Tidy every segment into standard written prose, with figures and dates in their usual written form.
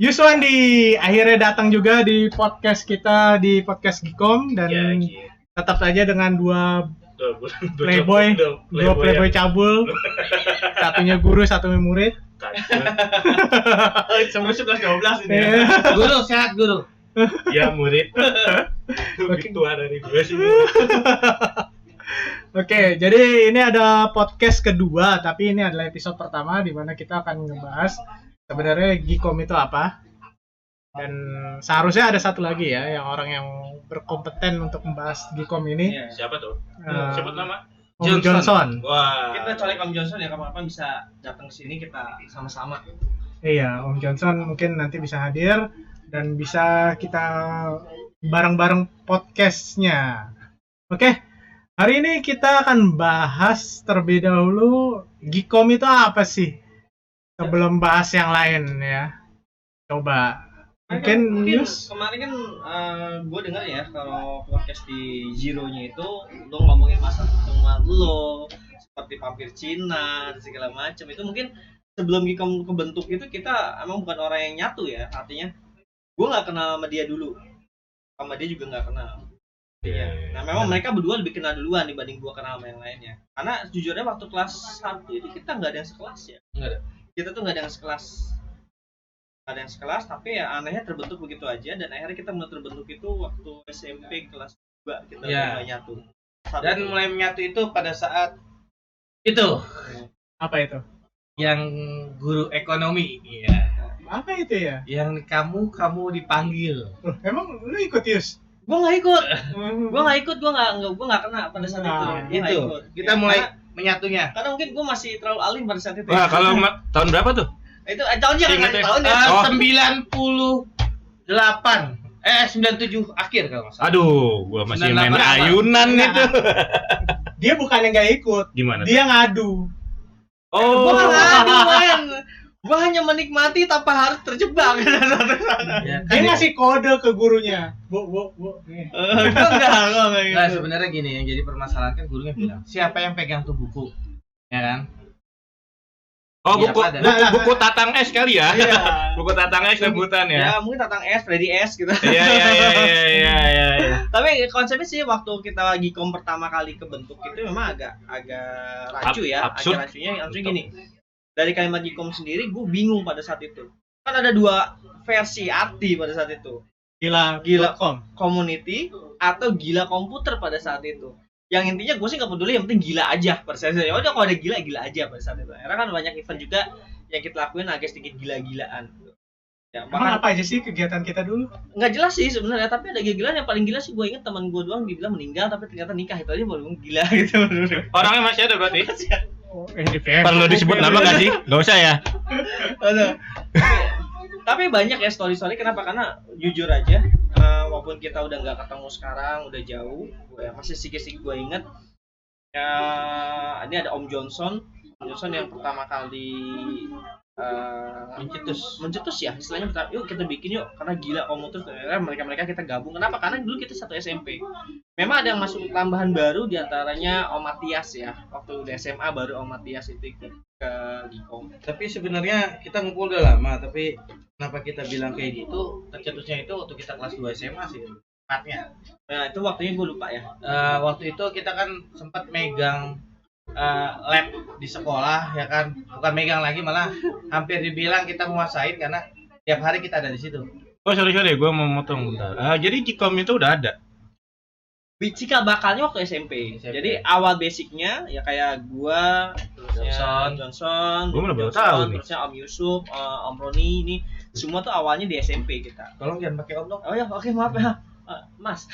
Yuswan akhirnya datang juga di podcast kita di podcast Gikom dan tetap aja dengan dua playboy cabul. Satunya guru, satunya murid. Semua 11-12 ini. Guru sehat guru. Ya murid. Lebih tua dari gue sih. Oke, jadi ini ada podcast kedua, tapi ini adalah episode pertama di mana kita akan ngebahas sebenarnya Gikom itu apa. Dan seharusnya ada satu lagi ya, yang orang yang berkompeten untuk membahas Gikom ini. Siapa tuh? Sebut nama? Om Johnson. Wah. Kita colek Om Johnson ya, kapan-kapan bisa datang ke sini kita sama-sama. Iya, Om Johnson mungkin nanti bisa hadir dan bisa kita bareng-bareng podcastnya. Oke, hari ini kita akan bahas terlebih dahulu Gikom itu apa sih? Sebelum bahas yang lain ya. Coba. Mungkin kemarin kan gue dengar ya kalau podcast di Zero-nya itu lo ngomongin masa pertemuan lo seperti vampir Cina segala macam. Itu mungkin sebelum Gikom kebentuk itu kita emang bukan orang yang nyatu ya, artinya gue nggak kenal sama dia dulu, sama dia juga nggak kenal. Nah memang mereka berdua lebih kenal duluan dibanding gue kenal sama yang lainnya. Karena jujurnya waktu kelas 1 itu kita nggak ada yang sekelas ya. Nggak ada. Kita tuh nggak ada yang sekelas. Ada yang sekelas, tapi ya anehnya terbentuk begitu aja. Dan akhirnya kita mulai terbentuk itu waktu SMP kelas 2 kita mulai nyatu. Dan mulai menyatu itu pada saat itu. Apa itu? Yang guru ekonomi. Iya. Apa itu ya? Yang kamu dipanggil. Emang lu ikut Yus? Gue nggak ikut. Gue nggak kena pada saat itu. Itu. Kita mulai menyatunya. Karena mungkin gue masih terlalu alim pada saat itu. Wah, kalau tahun berapa tuh? Itu tahunnya kan tahunnya 98 97 akhir kalau nggak salah. Aduh, gua masih main ayunan itu. Dia bukannya nggak ikut. Gimana? Dia ngadu. Oh. Gua ngadu, man. Gua hanya menikmati tanpa harus terjebak. Ya, dia ngasih kode ke gurunya. Bu. Gua enggak gitu. Nah, sebenarnya gini, yang jadi permasalahan kan gurunya bilang, siapa yang pegang tuh buku? Ya kan? Oh, buku Tatang S kali ya? Iya. Buku Tatang S rebutan ya? Ya, mungkin Tatang S, Freddy S gitu. Iya. Tapi konsepnya sih waktu kita Gikom pertama kali kebentuk itu memang agak rancu ya. Absurd. Agak rancunya gini. Dari kalimat Gikom sendiri gue bingung pada saat itu. Kan ada dua versi arti pada saat itu. Gila community atau gila komputer pada saat itu. Yang intinya gue sih nggak peduli, yang penting gila aja persisnya. Ya udah kalau ada gila aja pada saat itu. Karena kan banyak event juga yang kita lakuin agak sedikit gila-gilaan. Ya, emang apa aja sih kegiatan kita dulu? Nggak jelas sih sebenarnya, tapi ada gila-gilaan yang paling gila sih gue inget teman gue doang dibilang meninggal tapi ternyata nikah, itu aja baru gila gitu. Orangnya masih ada berarti? Perlu disebut nama nggak sih? Nggak usah ya. Tapi banyak ya story-story. Kenapa? Karena jujur aja, walaupun kita udah nggak ketemu sekarang, udah jauh, masih sedikit gue inget. Ini ada Om Johnson yang pertama kali mencetus ya, istilahnya yuk kita bikin yuk, karena gila komputer. Mereka kita gabung. Kenapa? Karena dulu kita satu SMP. Memang ada yang masuk tambahan baru, diantaranya Om Matias ya. Waktu di SMA baru Om Matias itu ikut ke Gikom. Tapi sebenarnya kita ngumpul udah lama, tapi kenapa kita bilang kayak gitu? Tercetusnya itu waktu kita kelas 2 SMA sih tepatnya. Nah, itu waktunya gue lupa ya. Waktu itu kita kan sempat megang lab di sekolah ya kan, bukan megang lagi, malah hampir dibilang kita menguasain karena tiap hari kita ada di situ. Oh sorry, gue mau motong bentar. Jadi Gikom itu udah ada. Cikal bakalnya waktu SMP. Jadi awal basicnya ya kayak gua, Johnson, gua mana baru tahu nih. Terusnya Om Yusuf, Om Roni, ini semua tuh awalnya di SMP kita. Tolong jangan pakai om dong. Oh ya, oke, maaf ya, Mas.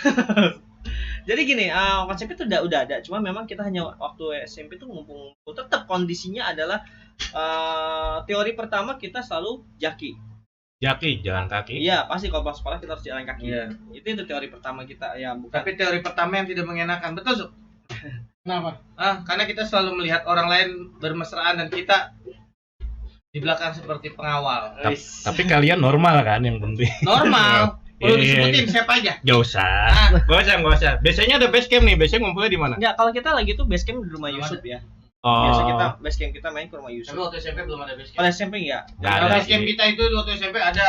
Jadi gini, konsepnya tuh udah ada, cuma memang kita hanya waktu SMP tuh ngumpul. Tetap kondisinya adalah teori pertama kita selalu jaki, jalan kaki. Iya, pasti kalau pas sekolah kita harus jalan kaki. Iya. Itu teori pertama kita ya, bukan. Tapi teori pertama yang tidak mengenakan, betul, Sob? Kenapa? Karena kita selalu melihat orang lain bermesraan dan kita di belakang seperti pengawal. Tapi kalian normal kan yang penting. Normal. Perlu disebutin siapa aja? Gak usah. Gak usah. Biasanya ada base camp nih. Biasanya ngumpulnya di mana? Enggak, kalau kita lagi tuh base camp di rumah Yusuf ya. Biasa kita base camp kita main ke rumah Tapi Yusuf. waktu SMP belum ada base camp. Pada SMP enggak? Nggak ada. Base camp kita itu waktu SMP ada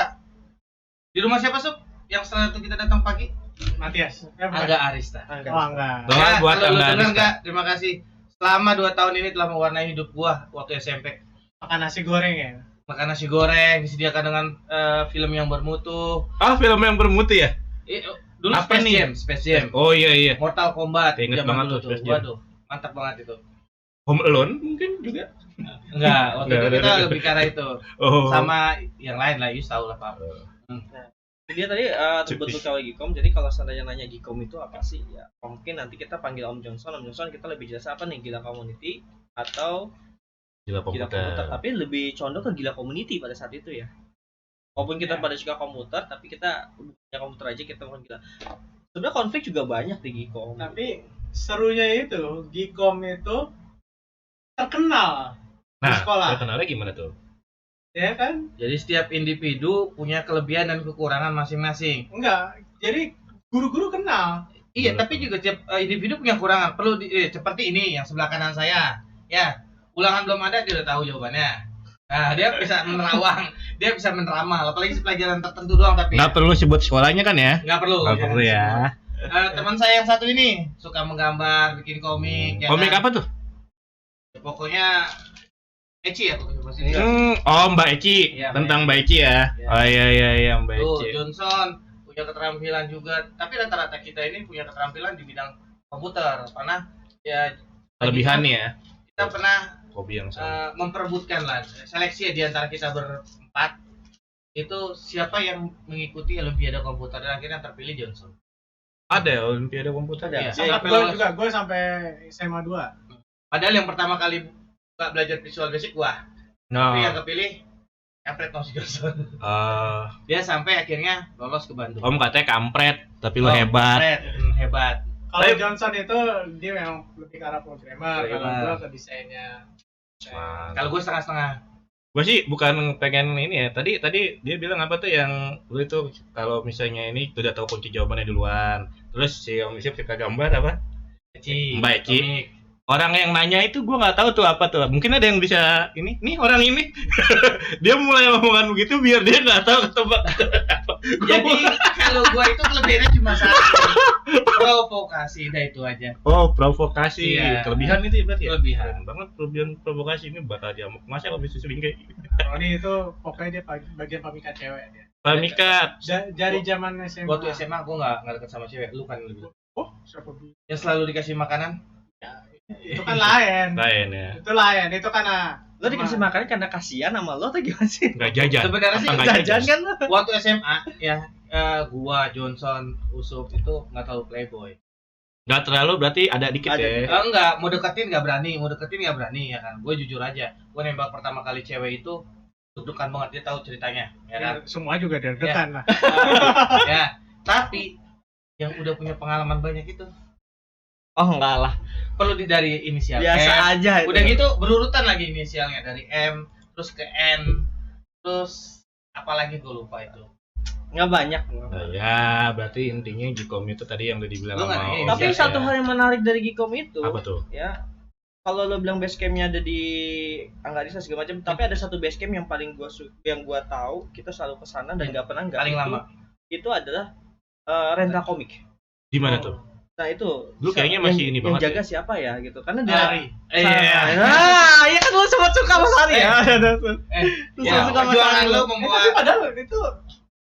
di rumah siapa Sup? Yang setelah itu kita datang pagi? Matias. Angga Arista. Enggak. Oh, enggak. Doa buat kalau lu Angga denger Arista. nggak? Terima kasih. Selama 2 tahun ini telah mewarnai hidup gua waktu SMP. Makan nasi goreng ya. Makan nasi goreng disediakan dengan film yang bermutu. Film yang bermutu ya? Dulu Apa Space nih? Jam, Space Jam. Oh iya. Mortal Kombat Ingat zaman banget dulu tuh Space Jam. Waduh, mantap banget itu. Home Alone mungkin juga. Enggak, waktu itu Nggak, kita nggak. lebih ke arah itu. Oh. Sama yang lain lah, Yus tahu lah Pak. Dia tadi terbentuk KW Gikom. Jadi kalau seandainya nanya Gikom itu apa sih? Ya mungkin nanti kita panggil Om Johnson. Om Johnson kita lebih jelas apa nih, gila community atau Gila gila komputer? komputer. Tapi lebih condong ke gila community pada saat itu ya. Walaupun kita pada suka komputer, tapi kita punya komputer aja kita bukan gila. Sebenarnya konflik juga banyak di Gikom. Tapi serunya itu Gikom itu terkenal di Nah, sekolah. terkenalnya gimana tuh? Ya kan? Jadi setiap individu punya kelebihan dan kekurangan masing-masing. Enggak. Jadi guru-guru kenal. Iya, tapi juga tiap individu punya kekurangan. Perlu seperti ini yang sebelah kanan saya. Ya, ulangan belum ada dia udah tahu jawabannya. Nah, dia bisa menerawang, dia bisa meneramal, apalagi pelajaran tertentu doang tapi Nggak perlu sebut sekolahnya kan ya? nggak perlu. Nggak perlu ya. Teman saya yang satu ini suka menggambar, bikin komik. ya Komik kan? apa tuh? Pokoknya Eci ya pokoknya pasti dia. Mbak Eci. Iya, Tentang Mbak Eci ya. Iya. Oh iya Mbak Tuh, Eci. Johnson punya keterampilan juga, tapi rata-rata kita ini punya keterampilan di bidang komputer. Karena ya Kelebihannya ya. kita pernah Hobi yang sama. memperebutkan lah seleksi di antara kita berempat itu siapa yang mengikuti Olimpiade komputer dan akhirnya terpilih Johnson. Ada ya Olimpiade komputer? Ada. Iya. Sama Sampai gue lolos. juga, gue sampai SMA 2. Padahal yang pertama kali buka belajar Visual Basic gua, tapi yang kepilih Kampret Nosi Johnson. Dia sampai akhirnya lolos ke Bandung. Om katanya kampret, tapi lo Oh, hebat. Kampret, hebat. Kalau Tapi- Johnson itu dia memang lebih ke arah programmer, kalau gue ke desainnya. Kalau gue setengah-setengah. Gue sih bukan pengen ini ya. Tadi dia bilang apa tuh yang lu itu kalau misalnya ini udah tahu kunci jawabannya duluan. Terus si Om Yusuf suka gambar apa? Eci, Mbak Eci. komik. Orang yang nanya itu gue nggak tahu tuh apa tuh. Mungkin ada yang bisa ini. Nih orang ini dia mulai ngomongan begitu biar dia nggak tahu ketebak. Jadi kalau gue itu kelebihannya cuma satu, provokasi, dah itu aja. Oh provokasi. Iya. Kelebihan itu ya berarti. Ya? Kelebihan. Keren banget kelebihan provokasi ini bakal diamuk. Masa kalau bisa selingkuh? Roni itu pokoknya dia bagian pemikat cewek dia. Pemikat. Dari zaman SMA. Waktu SMA gue nggak deket sama cewek, lu kan lebih. Oh, siapa bilang? Yang selalu dikasih makanan. Itu kan lain. Lain ya. Itu lain. Itu kan Lo dikasih makan karena kasihan sama lo atau gimana sih? Nggak jajan. Sebenarnya sih Apa nggak Jajan kan lo? waktu SMA ya gua Johnson Usup itu nggak terlalu playboy. Nggak terlalu berarti ada dikit Ada. ya. Enggak, mau deketin nggak berani ya kan. Gue jujur aja, gue nembak pertama kali cewek itu deg-degan banget, dia tahu ceritanya, ya kan. semua juga deg-degan lah. Ya, tapi yang udah punya pengalaman banyak itu Oh enggak lah. perlu dari inisial Biasa M. aja itu. Udah gitu berurutan lagi inisialnya dari M terus ke N terus apalagi gue lupa itu. Nggak banyak. Nah, ya, berarti intinya Gikom itu tadi yang udah dibilang Lu nggak sama nih, Om Tapi Yusuf satu ya. hal yang menarik dari Gikom itu, Apa tuh? ya kalau lo bilang base campnya ada di Anggarisa segala macam, tapi ada satu base camp yang paling yang gua tahu kita selalu kesana dan nggak pernah nggak Paling itu, lama. Itu adalah rental komik. Di mana tuh? Nah itu Lu kayaknya masih ini yang banget jaga siapa ya gitu, karena dia Sari. Nah, iya kan lo sempat suka sama Sari ya. Lu Ya, suka sama perjuangan Sari. lu Tapi membuat padahal itu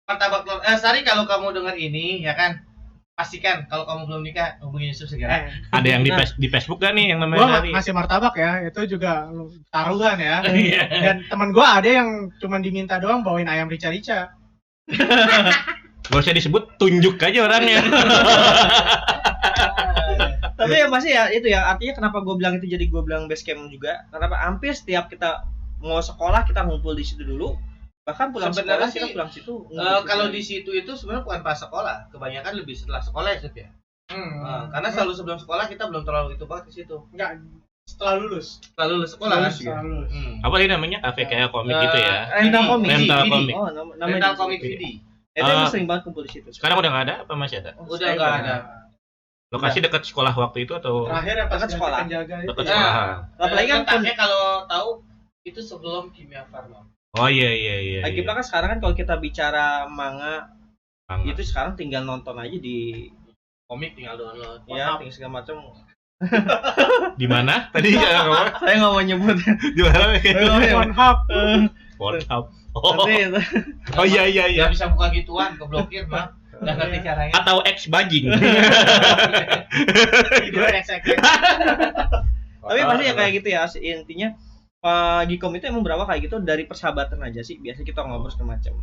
martabak telur. Sari, kalau kamu dengar ini ya kan, pastikan kalau kamu belum nikah hubungi Yusuf segera. Ada yang Nah. di Facebook kan nih yang gua namanya Sari? ngasih martabak ya, itu juga taruhan ya. Iya. Dan teman gua ada yang cuma diminta doang bawain ayam rica-rica. Gak usah disebut, tunjuk aja orangnya. Tapi ya masih ya itu ya, artinya kenapa gue bilang itu jadi gue bilang base camp juga, karena hampir setiap kita mau sekolah kita ngumpul di situ dulu, bahkan pulang Sebenarnya sekolah kita sih, pulang situ. Kalau di situ itu sebenarnya bukan pas sekolah, kebanyakan lebih setelah sekolah ya Yusuf ya. Karena selalu sebelum sekolah kita belum terlalu itu banget di situ. Enggak, setelah lulus. Setelah lulus sekolah kan. Setelah lulus. Apa ini namanya? Kafe kayak komik gitu ya. rental Vidi, komik. Rental Vidi. komik. Oh, namanya Rental di komik situ. Vidi. Itu emang sering banget kumpul di situ. Sekarang udah nggak ada apa masih ada? Oh, Udah sekarang nggak ada. Lokasi dekat sekolah waktu itu atau Terakhir pas Dekat sekolah. penjaga itu. dekat ya. sekolah? Apalagi kan letaknya kalau tahu itu sebelum Kimia Farma. Oh iya. lagi pula kan sekarang kan kalau kita bicara manga Manga. itu sekarang tinggal nonton aja di Komik tinggal download. ya tinggal segala macam. Di mana? Tadi ya ngomong. Saya nggak mau nyebut. Di mana? Pornhub. Pornhub. Oh. Nanti Oh iya. Nggak bisa buka gituan, keblokir mah. Nggak ngerti caranya. Atau X bajing. Video XX. tapi pasti ya kayak gitu ya intinya. Gikom itu emang berapa kayak gitu dari persahabatan aja sih biasa kita ngobrol segala macam.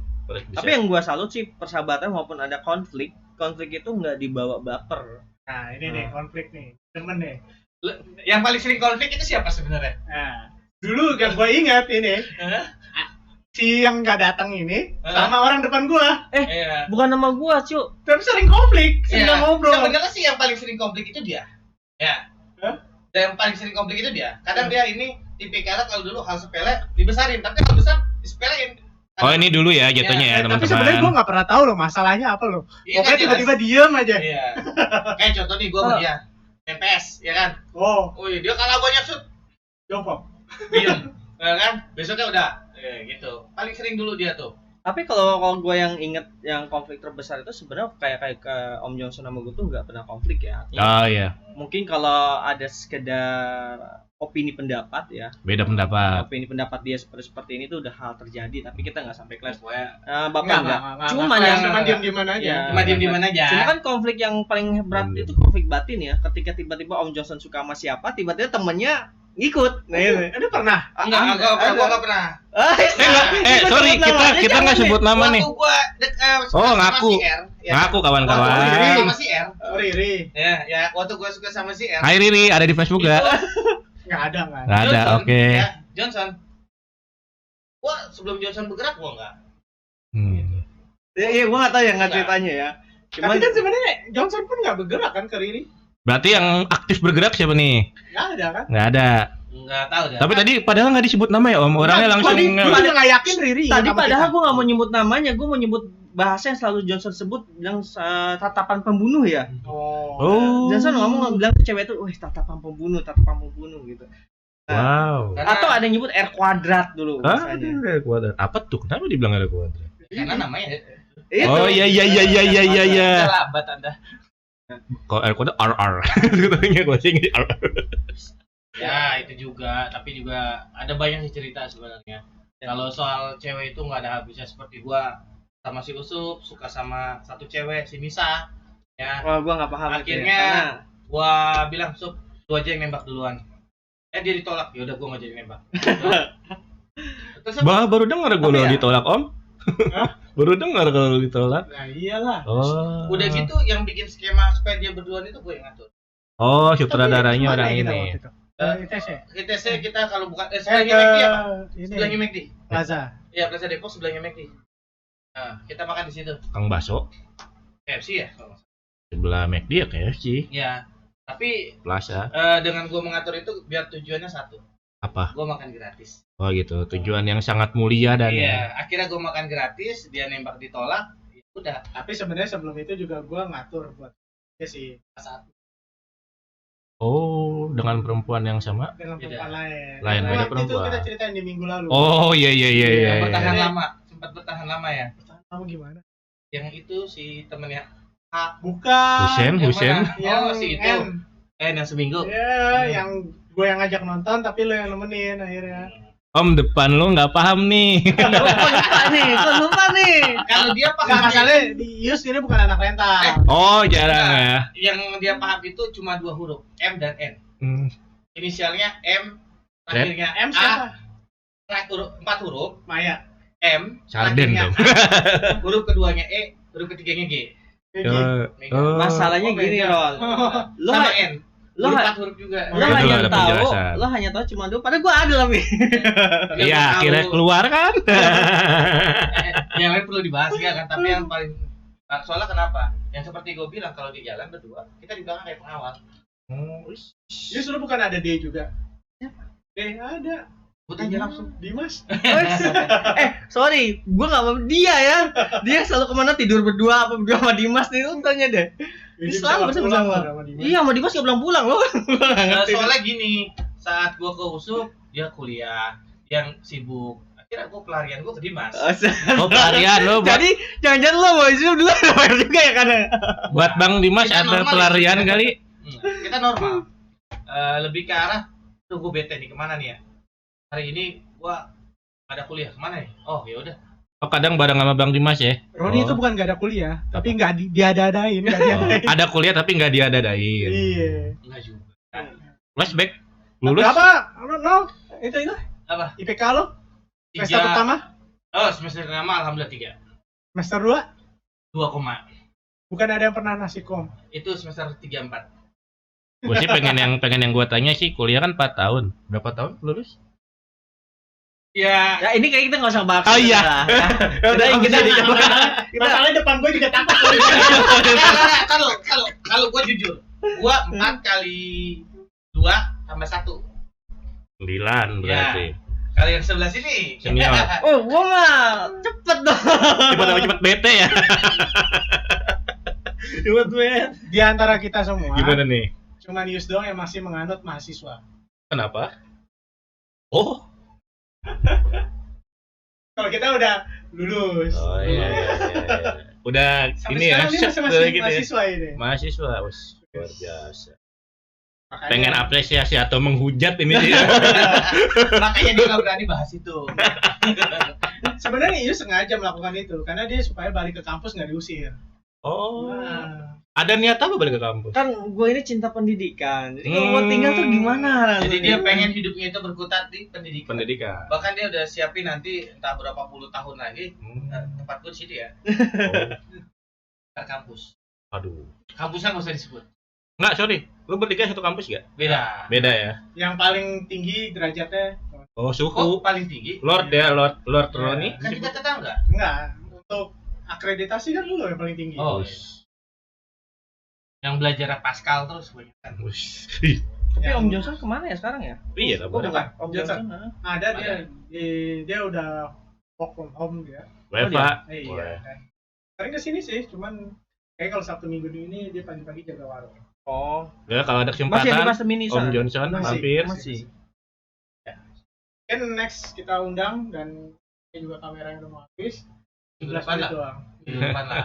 Tapi yang gua salut sih persahabatan maupun ada konflik itu nggak dibawa baper. Nah, ini nih konflik nih. Temen nih. Yang paling sering konflik itu siapa sebenarnya? Nah, dulu yang gue ingat ini si yang nggak datang ini sama orang depan gua, Iya. Bukan nama gua, Cuk. tapi sering konflik, sering Iya. ngobrol. Sebenarnya sih yang paling sering konflik itu dia. Ya. Hah? Dan yang paling sering konflik itu dia. Kadang dia ini tipikalnya kalau dulu hal sepele dibesarin, tapi kalau besar disepelein. Oh ini dulu ya jatuhnya ya Tapi sebenarnya gue teman-teman. nggak pernah tahu loh masalahnya apa loh. Iya, Pokoknya kan, tiba-tiba diem aja. Iya. Kayak contoh nih gua sama dia. MPS, ya kan? Oh, Oh iya, dia kalah banyak shoot. jongkok. Diem. Ya kan? Besoknya udah. Gitu. Paling sering dulu dia tuh. Tapi kalau gue yang inget yang konflik terbesar itu sebenarnya kayak ke Om Johnson sama gue tuh nggak pernah konflik ya. Artinya, Oh iya, mungkin kalau ada sekedar opini pendapat ya, beda pendapat. opini pendapat dia seperti ini tuh udah hal terjadi, tapi kita nggak sampai kelas. Pokoknya Bapak enggak. Cuman yang yang cuma diem-dieman aja. Ya. cuma diem-dieman aja. Cuma kan konflik yang paling berat itu konflik batin ya. Ketika tiba-tiba Om Johnson suka sama siapa, tiba-tiba temennya ngikut. Nah, itu. Ada pernah? Enggak, gua enggak pernah. Sorry, kita nggak sebut nama nih. Waktu gua Oh, sama ngaku. si R, ya. Ngaku Waktu kawan-kawan. gua suka sama si R. Oh, Riri. Ya, waktu gua suka sama si R. Hai Riri, ada di Facebook itu gak? Nggak ada nggak? Nggak ada, Johnson, oke. Ya, Johnson. Gua sebelum Johnson bergerak gua enggak. Iya, gua nggak tahu ya nggak Nah. ceritanya ya. Tapi Cuman kan sebenarnya Johnson pun nggak bergerak kan ke Riri? Berarti yang aktif bergerak siapa nih? Nggak ada kan? Nggak ada. Enggak tahu dah. Tapi tadi padahal nggak disebut nama ya Om. Orangnya langsung. Gue nggak yakin Riri. tadi sama padahal kita. gua nggak mau nyebut namanya, gua mau nyebut bahasa yang selalu Johnson sebut bilang tatapan pembunuh ya. Oh. Johnson ngomong bilang ke cewek itu, "Wih, tatapan pembunuh gitu. Wow. Karena- Atau ada yang nyebut R kuadrat dulu Hah? misalnya. Ada kuadrat. Apa tuh? Kenapa dibilang ada kuadrat? karena namanya Itu. Oh iya. Udah lambat Anda. Kalau R kuadrat RR. Katanya gue sih ini RR. Ya, itu juga, tapi juga ada banyak sih cerita sebenarnya. Kalau soal cewek itu nggak ada habisnya, seperti gua sama si Usup suka sama satu cewek, si Nisa. Ya, Wah, gua nggak paham itu ya. Akhirnya, Karena- gua bilang, "Sup, lu aja yang nembak duluan." Dia ditolak. Ya udah gua nggak jadi nembak. Terus Baru dengar gue Tapi lo ya. ditolak Om. Baru dengar kalau ditolak. Nah iyalah. Oh. udah gitu yang bikin skema supaya dia berduaan itu gue yang ngatur. Oh, sutradaranya Tapi orang gimana kita ini. waktu itu? ITC. ITC kita kalau bukan Eh, sebelahnya ke McD apa? ini Sebelahnya McD. Plaza. Iya, Plaza Depok sebelahnya McD. Nah, kita makan di situ. Kang Baso KFC ya kalau nggak salah. sebelah McD ya KFC Iya. Tapi Plaza. dengan gue mengatur itu biar tujuannya satu. Apa? Gue makan gratis. Oh gitu. Tujuan yang sangat mulia dan Iya, akhirnya gue makan gratis, dia nembak ditolak, ya udah. Tapi sebenarnya sebelum itu juga gue ngatur buat dia sih Saat Oh, dengan perempuan yang sama? dengan Beda. perempuan lain. Lain, Nah, beda itu perempuan. kita ceritain di minggu lalu. Oh, iya. bertahan lama, sempat bertahan lama ya. Kamu gimana? Yang itu si temennya Bukan. Husen. Yang Oh, si itu. N. Yang seminggu. Ya, yang gue yang ngajak nonton tapi lo yang nemenin akhirnya. Om depan lo nggak paham nih. Kok lupa nih. Kalau dia Enggak paham masalahnya di Yus ini bukan anak rental. Oh, jarang ya. yang dia paham itu cuma 2 huruf, M dan N. Hmm. Inisialnya M, akhirnya M A, siapa? 4 huruf, Maya. M, Sarden akhirnya dong. A, huruf keduanya E, huruf ketiganya G. Oh. Masalahnya Oh, gini, beda. Ron. Lo Sama N. lo Huruf ha- 4 huruf juga. lo Betul, hanya ada tahu, penjelasan. lo hanya tahu cuma 2. Padahal gua ada lebih. Iya, akhirnya keluar kan? Yang lain perlu dibahas ya kan, tapi yang paling soalnya kenapa? Yang seperti gue bilang kalau di jalan berdua, kita di belakang kayak pengawal. Yus lu bukan ada D juga? D ada. Gue tanya langsung. Dimas. Sorry, gua nggak mau dia ya. Dia selalu kemana tidur berdua apa berdua sama Dimas nih, lo tanya deh. Ini Selalu bisa bersama-sama. pulang sama Dimas. Iya, sama Dimas gak pulang-pulang loh. Soalnya gini, saat gua ke USUP, dia kuliah, yang sibuk. Akhirnya gua pelarian gua ke Dimas. Oh, pelarian lo buat Jadi jangan-jangan lo mau itu dulu bayar juga ya kan? buat Bang Dimas Kita ada normal pelarian ya. kali. Kita normal. Lebih ke arah tuh gua bete nih kemana nih ya? Hari ini gua ada kuliah kemana nih? Oh ya udah. Oh, kadang bareng sama Bang Dimas ya. Roni Oh. itu bukan gak ada kuliah, tapi nggak diada-adain, nggak diadain. Ada kuliah tapi nggak diadadain. Iya. Enggak juga. Flashback lulus. Berapa? No, itu Apa? IPK lo? Semester pertama? Oh, semester pertama alhamdulillah 3. Semester 2? 2 koma. Bukan ada yang pernah nasikom. Itu semester 3 4. Gue sih pengen yang gue tanya sih, kuliah kan 4 tahun. Berapa tahun lulus? Ya, Ya ini kayak kita nggak usah bahas. Oh, iya. Udah yang kita Masalahnya depan gue juga takut. kalau gua jujur, gua 4 kali 2 tambah 1. 9 berarti. Kalau yang sebelah sini Senior. Oh, gua mah cepet dong. Cepet bete ya. Cepet banget. Di antara kita semua, Gimana nih? cuman Yus doang yang masih menganut mahasiswa. Kenapa? Oh. Kalau kita udah lulus. Oh iya. Udah Sampai ini ya, sekarang dia set masih gitu ya. mahasiswa ini. Mahasiswa, wes luar biasa. Makanya- Pengen apresiasi atau menghujat ini sih. makanya dia nggak berani bahas itu. Sebenarnya Yus sengaja melakukan itu karena dia supaya balik ke kampus nggak diusir. Oh. Nah, Ada niat apa balik ke kampus? Kan gue ini cinta pendidikan. Jadi kalau mau tinggal tuh gimana? Jadi dia pengen hidupnya itu berkutat di pendidikan. Pendidikan. Bahkan dia udah siapin nanti entah berapa puluh tahun lagi tempat gue di situ ya. Ke kampus. Aduh. Kampusnya nggak usah disebut. Enggak, sorry. Lu bertiga satu kampus gak? Beda. Beda ya. yang paling tinggi derajatnya Oh, Oh, suhu. paling tinggi. Lord ya, Lord Iya. Roni. Kan kita tetangga. enggak untuk akreditasi kan lu yang paling tinggi. Oh, iya. Yang belajar Pascal terus kebanyakan. Wush. Tapi Yang- Om Johnson kemana ya sekarang ya? Iya, Oh, kabar. bukan. Om Johnson. Johnson. ada dia udah work from home dia. WFA. Iya. Kan. Sering kesini sih, cuman kayak kalau Sabtu Minggu ini dia pagi-pagi jaga warung. Oh. Ya, kalau ada Masih di kesempatan masa mini Om Johnson Masih. mampir. Masih. Kan next kita undang dan ini juga kamera yang udah mau habis. Minggu 11 depan menit lah. doang. Minggu depan lah.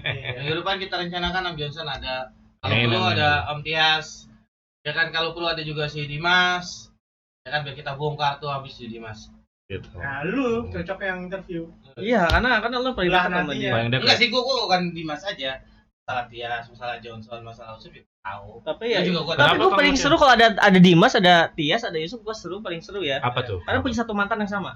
Iya. Minggu depan kita rencanakan Om Johnson ada. Kalau Amin, perlu amin. ada Om Tias. Ya kan kalau perlu ada juga si Dimas. Ya kan biar kita bongkar tuh habis si Dimas. Gitu. Nah, lu cocok yang interview. Iya, karena lo paling Belah dekat sama nantinya. dia. Paling Enggak dekat. sih, gua bukan Dimas aja. Masalah Tias, masalah Johnson, masalah Usuf ya tahu. Tapi ya, Gua juga gua tapi Kenapa gue kamu paling sih? seru kalau ada Dimas, ada Tias, ada Yusuf, gue paling seru ya. Apa tuh? Karena punya satu mantan yang sama.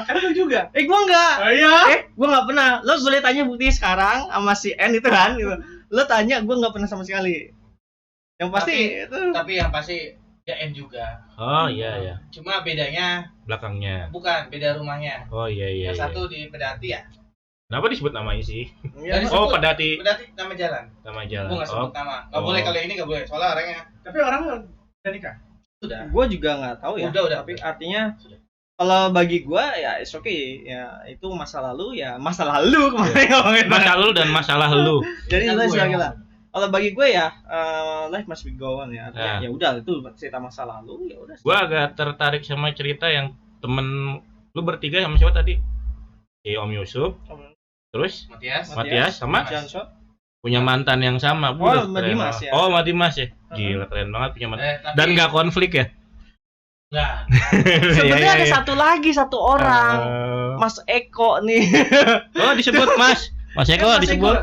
Kan lu juga. Gue enggak. Oh iya. Gue nggak pernah. Lo boleh tanya bukti sekarang sama si N itu kan. Gitu. Lo tanya, gue nggak pernah sama sekali. Yang pasti itu. Tapi yang pasti ya N juga. Oh iya ya. Cuma bedanya Belakangnya. bukan beda rumahnya. Oh iya iya. Yang iya. satu di Pedati ya. Kenapa disebut namanya sih? Ya, Dari Oh, sebut. Pedati Pedati nama jalan. nama jalan. Gua nggak Oh, sebut nama. Nggak Oh. boleh kalau yang ini nggak boleh. Soalnya orangnya Tapi orang udah nikah. sudah. gue juga nggak tahu ya. Udah. Tapi artinya kalau bagi gue ya it's okay. Ya itu masa lalu ya masa lalu kemarin ngomongin. masa lalu dan masalah lu. Jadi Kan itu gua istilah yang kita. Kalau bagi gue ya life must be go on ya. Ya. Artinya, ya udah itu cerita masa lalu ya udah. Gua agak tertarik sama cerita yang temen lu bertiga sama siapa tadi? Si Om Yusuf, terus Matias. Matias sama Johnson. punya mantan yang sama. Oh, Buset, sama keren Dimas banget. ya. Oh, sama Dimas ya. Gila keren banget punya mantan. Tapi Dan nggak konflik ya? nggak. Sebenarnya ada Iya. satu lagi satu orang. Mas Eko nih. Oh disebut Mas. Mas Eko Mas disebut.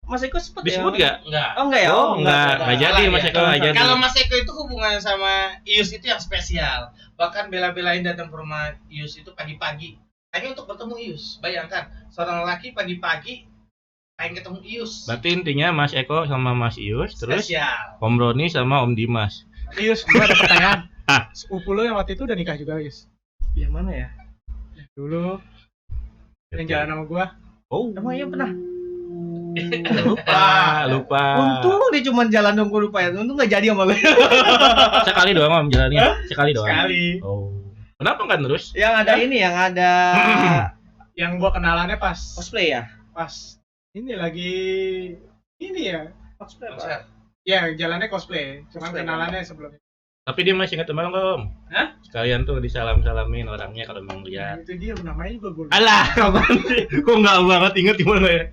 Mas Eko sempet Disebut ya? gak? Nggak. Oh enggak ya? Oh enggak jadi Salah Mas ya. Eko nggak jadi. Kalau Mas Eko itu hubungannya sama Ius itu yang spesial. Bahkan bela-belain datang ke rumah Ius itu pagi-pagi. Hanya untuk bertemu Ius. Bayangkan, seorang laki pagi-pagi pengen ketemu Ius. Berarti intinya Mas Eko sama Mas Ius, terus Spesial. Om Roni sama Om Dimas. Yus, gua ada pertanyaan. Ah. Sepupu lu yang waktu itu udah nikah juga, Yus? Yang mana ya? Dulu yang jalan sama gua. Oh. Emang iya pernah? Lupa. Untung dia cuma jalan dong, gue lupa ya. Untung gak jadi sama gue. Sekali doang Om jalannya. Sekali doang. Sekali. Oh. Kenapa kan terus? Yang ada ini, yang ada Yang gua kenalannya pas cosplay ya? pas ini lagi ini ya cosplay apa? Konser. Ya jalannya cosplay, cuman Cosplay, kenalannya sebelumnya. Tapi dia masih ingat teman Om. Hah? Sekalian tuh disalam-salamin orangnya kalau memang lihat. Itu dia namanya juga gue. Alah, kapan sih? Kok nggak banget inget gimana ya?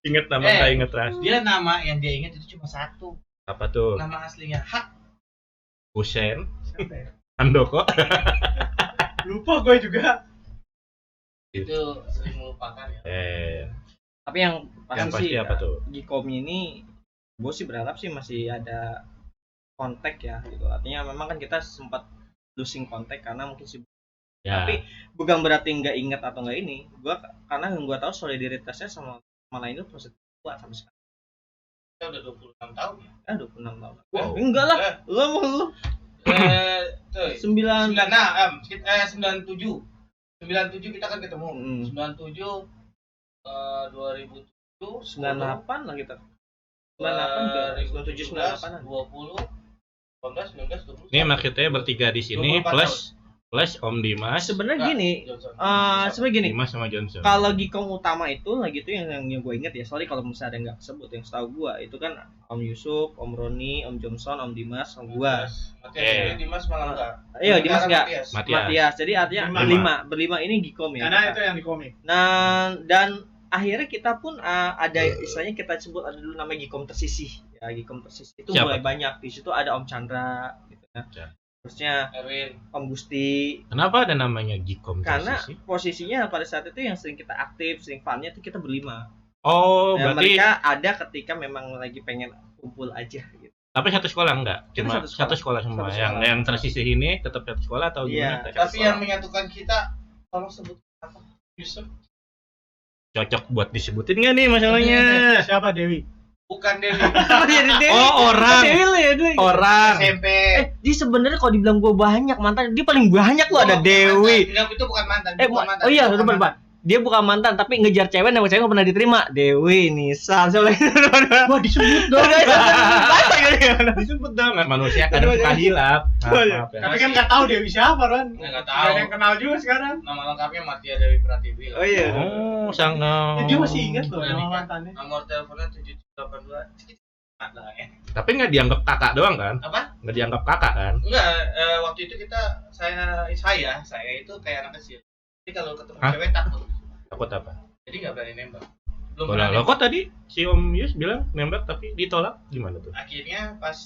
Ingat nama nggak inget ras. Dia nama yang dia ingat itu cuma satu. Apa tuh? Nama aslinya Hak. Husen Siapa ya? Handoko. Lupa gue juga. Itu sering melupakan ya. Tapi yang Yang pasti pasti sih apa tuh? Gikom ini gue sih berharap sih masih ada kontak ya gitu. Artinya memang kan kita sempat losing kontak karena mungkin sih. Ya. Tapi bukan berarti nggak ingat atau nggak ini. Karena yang gue tahu solidaritasnya sama lain itu masih kuat sampai sekarang. Kita udah 26 tahun ya. 26 tahun. Wow. Enggak lah. Lu Tuh. 9 97. 97 kita kan ketemu. 97 2007 98 lah kita. 98 97 98. 20 18 19 20. Ini maksudnya bertiga di sini 24 plus Om Dimas, Sebenarnya gini, sebenarnya gini. Dimas sama Johnson. Kalau Gikom utama itu lagi tuh yang gue inget ya, sorry kalau misalnya ada yang nggak kesebut, yang setahu gue itu kan Om Yusuf, Om Roni, Om Johnson, Om Dimas, Om gue. Matias, Dimas malah enggak. Iya Dimas nggak. Matias. Matias. Jadi artinya berlima ini Gikom ya. Karena itu yang di komik. Nah dan akhirnya kita pun ada istilahnya kita sebut ada dulu namanya Gikom tersisih. Ya Gikom tersisih itu Siapa? mulai banyak. Di situ ada Om Chandra gitu ya. Ya. Terusnya Erwin. Om Gusti. Kenapa ada namanya Gikom Karena tersisih? posisinya pada saat itu yang sering kita aktif, sering farmnya itu kita berlima. Oh, Dan berarti mereka ada ketika memang lagi pengen kumpul aja gitu. tapi satu sekolah enggak? Kita Cuma satu satu sekolah. sekolah semua. Satu Yang sekolah. yang tersisih ini tetap satu sekolah atau Iya. gimana? Tapi yang menyatukan kita tolong sebut apa? Yusuf. Cocok buat disebutin nggak nih masalahnya? Siapa Dewi? Bukan Dewi. Oh, orang. Dewi lu ya Dewi. Orang. SMP. Dia sebenarnya kalau dibilang gua banyak mantan, dia paling banyak lu ada Oh, Dewi. Enggak, itu bukan mantan. Bukan mantan. Oh iya, Bukan lupa lupa. Dia bukan mantan tapi ngejar cewek nembak cewek nggak pernah diterima. Dewi, Nisa, siapa lagi? Wah disebut dong. Disebut dong. Manusia kadang suka hilap. Oh, iya. Maaf ya. Tapi kan nggak tahu Dewi siapa Ron. Nggak tahu. Nggak ada yang kenal juga sekarang. Nama lengkapnya Martia Dewi Pratiwi. Oh iya. Oh, sangat. Ya, dia masih ingat loh Udah nama nikah. mantannya. Nomor teleponnya 7782. Ada ya. Tapi nggak dianggap kakak doang kan? Apa? Nggak dianggap kakak kan? Enggak, waktu itu saya itu kayak anak kecil. Jadi kalau ketemu Hah? cewek takut. Takut apa? Jadi nggak berani nembak. Belum Boleh berani. lo kok tadi si Om Yus bilang nembak tapi ditolak gimana tuh? Akhirnya pas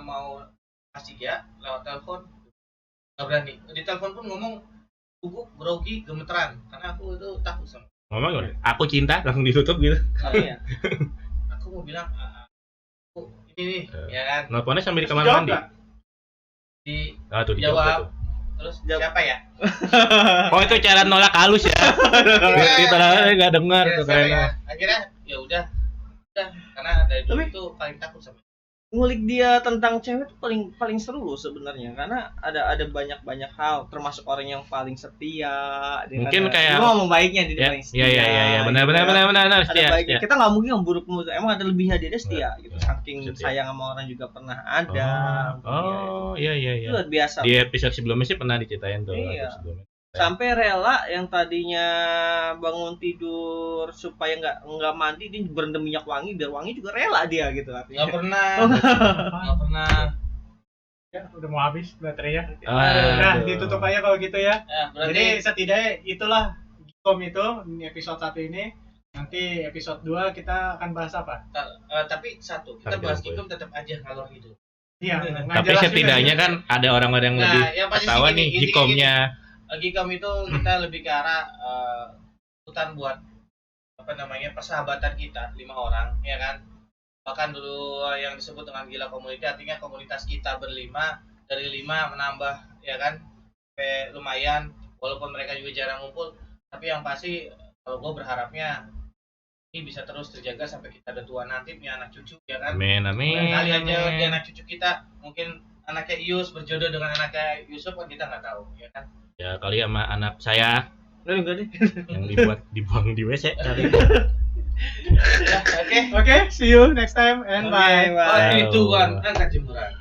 mau kasih ya lewat telepon nggak berani. Di telepon pun ngomong gugup, grogi, gemeteran karena aku itu takut sama. Ngomong gimana? Aku cinta langsung ditutup gitu. Oh iya. Aku mau bilang aku ini nih, ya kan. Nelponnya sambil di Terus kamar jawab mandi. nggak? Di Ah tuh dijawab Jawab. tuh. terus Jawab. siapa ya? Oh itu cara nolak halus ya. Ditolak nggak dengar Ya, tuh siapa ya? kayaknya. Akhirnya ya udah karena dari dulu Tapi- itu paling takut sama. Ngulik dia tentang cewek tuh paling seru loh sebenarnya karena ada banyak hal termasuk orang yang paling setia. Dia Mungkin ada- kayak- gua ngomong baiknya dia Ya, paling setia. iya, benar gitu benar ya. benar Ada setia, baiknya. setia. Kita nggak mungkin memburuk mulut. Emang ada lebihnya dia setia gitu. Saking Setia. sayang sama orang juga pernah ada. Oh, iya iya Itu iya. luar biasa. Di episode sebelumnya sih pernah diceritain tuh. Iya. episode sebelumnya. Sampai rela yang tadinya bangun tidur supaya nggak mandi dia berendam minyak wangi biar wangi juga rela dia gitu artinya. Nggak pernah, Oh. nggak pernah. Ya, udah mau habis baterainya. Ah, Nah, aduh. ditutup aja kalau gitu ya. Ya, berarti Jadi setidaknya itulah Gikom itu ini episode 1 ini. Nanti episode 2 kita akan bahas apa? tapi satu kita Harga bahas gue. Gikom tetap aja kalau hidup. Iya, Tapi setidaknya kan ada orang-orang yang lebih yang pasti ketahuan gini, nih intinya Gikomnya. Gikom itu kita lebih ke arah hutan buat apa namanya persahabatan kita 5 orang, ya kan? Bahkan dulu yang disebut dengan gila community artinya komunitas kita berlima dari 5 menambah, ya kan? Sampai lumayan walaupun mereka juga jarang ngumpul, tapi yang pasti kalau gue berharapnya ini bisa terus terjaga sampai kita ada tua nanti punya anak cucu, ya kan? Amin amin. Kali aja amin. di anak cucu kita mungkin anaknya Ius berjodoh dengan anaknya Yusuf kan kita nggak tahu, ya kan? Ya kali sama anak saya Enggak deh. yang dibuang di WC kali. Ya, oke. Oke, see you next time and bye. Bye. Oh, itu kan angkat jemuran.